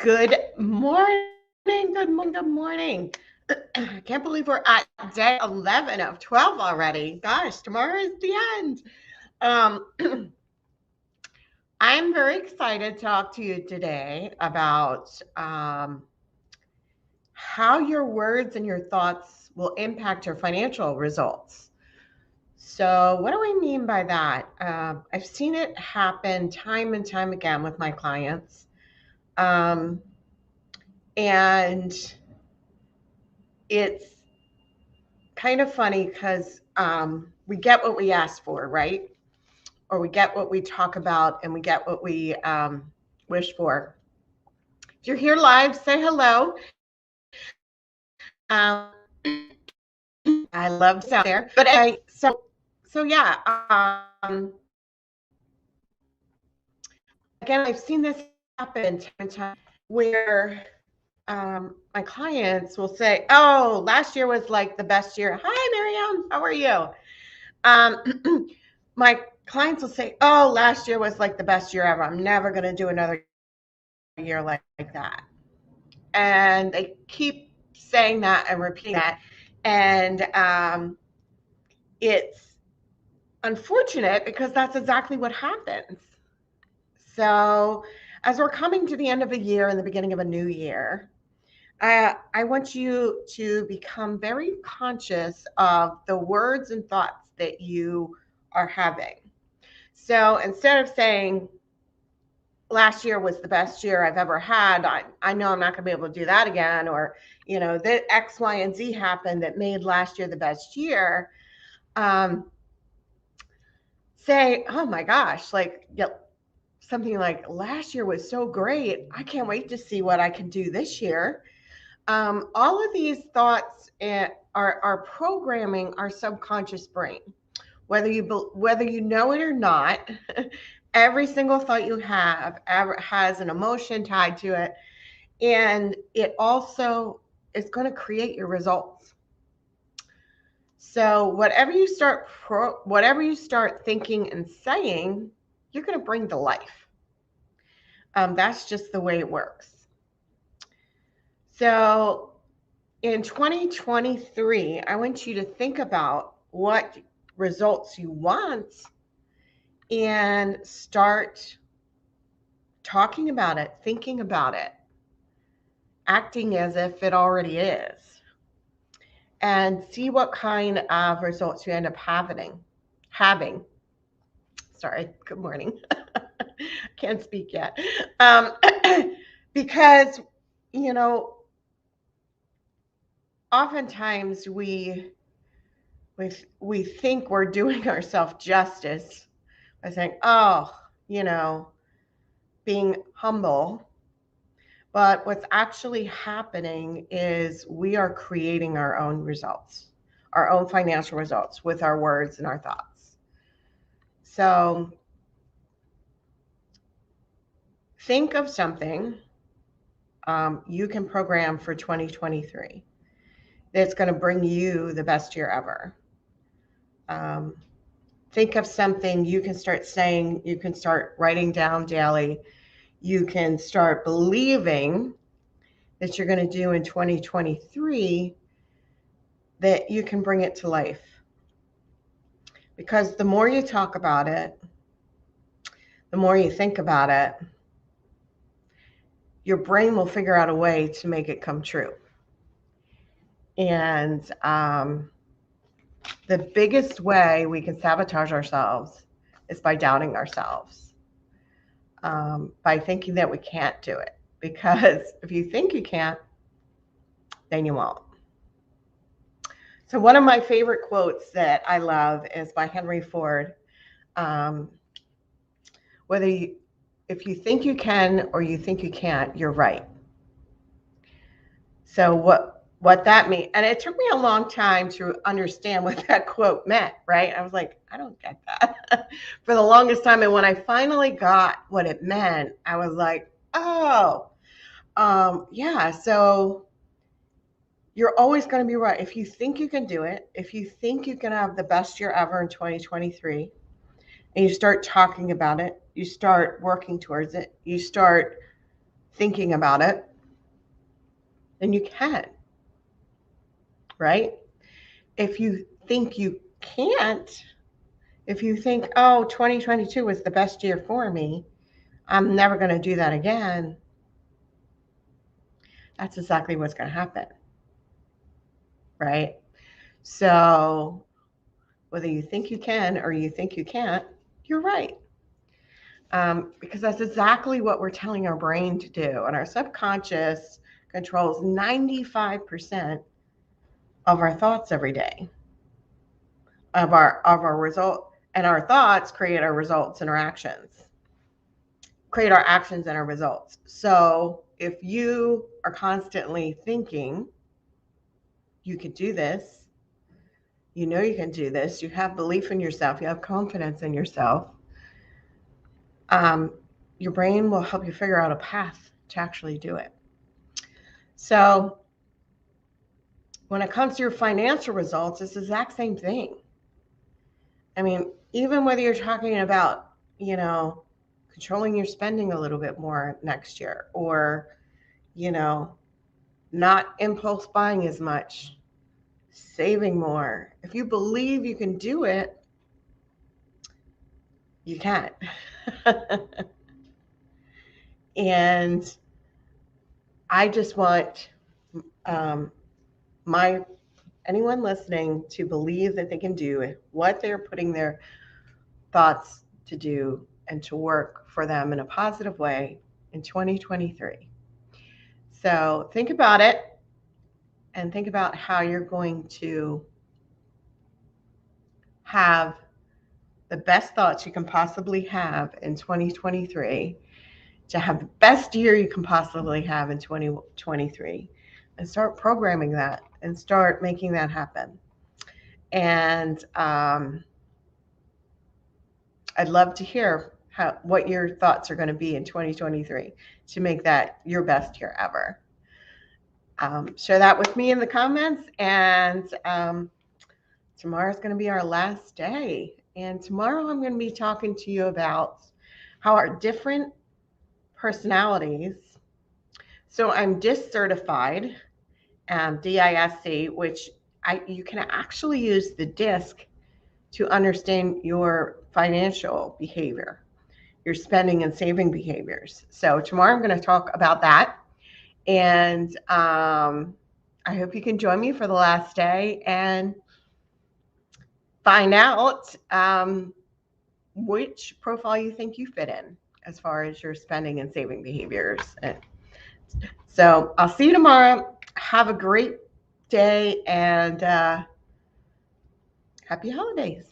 Good morning, good morning. I can't believe we're at day 11 of 12 already. Gosh, tomorrow is the end. Um, I'm very excited to talk to you today about how your words and your thoughts will impact your financial results. So, what do I mean by that? I've seen it happen time and time again with my clients. Um, and it's kind of funny because we get what we ask for, right? Or we get what we talk about and we get what we wish for. If you're here live, say hello. I love this out there. But anyway, so yeah. Again, I've seen this happen time and time where my clients will say, "Oh, last year was like the best year." Hi, Miriam. How are you? My clients will say, "Oh, last year was like the best year ever. I'm never going to do another year like that." And they keep saying that and repeating that. And it's unfortunate because that's exactly what happens. So, as we're coming to the end of a year and the beginning of a new year, I want you to become very conscious of the words and thoughts that you are having. So instead of saying, last year was the best year I've ever had, I know I'm not going to be able to do that again, or, that X, Y, and Z happened that made last year the best year, um, say, oh my gosh, like, something like, last year was so great. I can't wait to see what I can do this year. All of these thoughts are programming our subconscious brain, whether you know it or not. Every single thought you have has an emotion tied to it, and it also is going to create your results. So whatever you start thinking and saying, you're going to bring to life. That's just the way it works. So in 2023, I want you to think about what results you want and start talking about it, thinking about it, acting as if it already is, and see what kind of results you end up having. Sorry, good morning. Can't speak yet. Um, because, you know, oftentimes we think we're doing ourselves justice by saying, oh, you know, being humble. But what's actually happening is we are creating our own results, our own financial results with our words and our thoughts. So think of something you can program for 2023 that's going to bring you the best year ever. Um, think of something you can start saying, you can start writing down daily, you can start believing that you're going to do in 2023 that you can bring it to life. Because the more you talk about it, the more you think about it, your brain will figure out a way to make it come true. And the biggest way we can sabotage ourselves is by doubting ourselves, by thinking that we can't do it. Because if you think you can't, then you won't. So, one of my favorite quotes that I love is by Henry Ford. Um, whether you, if you think you can or you think you can't, you're right. So what that means, and it took me a long time to understand what that quote meant, right? I was like, I don't get that for the longest time. And when I finally got what it meant, I was like, oh, yeah. So you're always going to be right. If you think you can do it, if you think you can have the best year ever in 2023, and you start talking about it, you start working towards it, you start thinking about it, then you can, right? If you think you can't, if you think, oh, 2022 was the best year for me, I'm never going to do that again, that's exactly what's going to happen, right? So whether you think you can or you think you can't, you're right. Because that's exactly what we're telling our brain to do. And our subconscious controls 95% of our thoughts every day, of our result, and our thoughts create our results and our actions, create our actions and our results. So if you are constantly thinking you could do this, you know you can do this, you have belief in yourself, you have confidence in yourself, um, your brain will help you figure out a path to actually do it. So when it comes to your financial results, it's the exact same thing. I mean, even whether you're talking about, controlling your spending a little bit more next year, or, you know, not impulse buying as much, saving more. If you believe you can do it, you can. And I just want um, my anyone listening to believe that they can do what they're putting their thoughts to do and to work for them in a positive way in 2023. So think about it and think about how you're going to have the best thoughts you can possibly have in 2023, to have the best year you can possibly have in 2023, and start programming that and start making that happen. And I'd love to hear what your thoughts are going to be in 2023 to make that your best year ever. Share that with me in the comments. And tomorrow's going to be our last day. And tomorrow I'm going to be talking to you about how our different personalities. So I'm DISC certified, DISC, which you can actually use the DISC to understand your financial behavior, your spending and saving behaviors. So tomorrow I'm going to talk about that. And I hope you can join me for the last day and find out which profile you think you fit in as far as your spending and saving behaviors. So I'll see you tomorrow. Have a great day and happy holidays.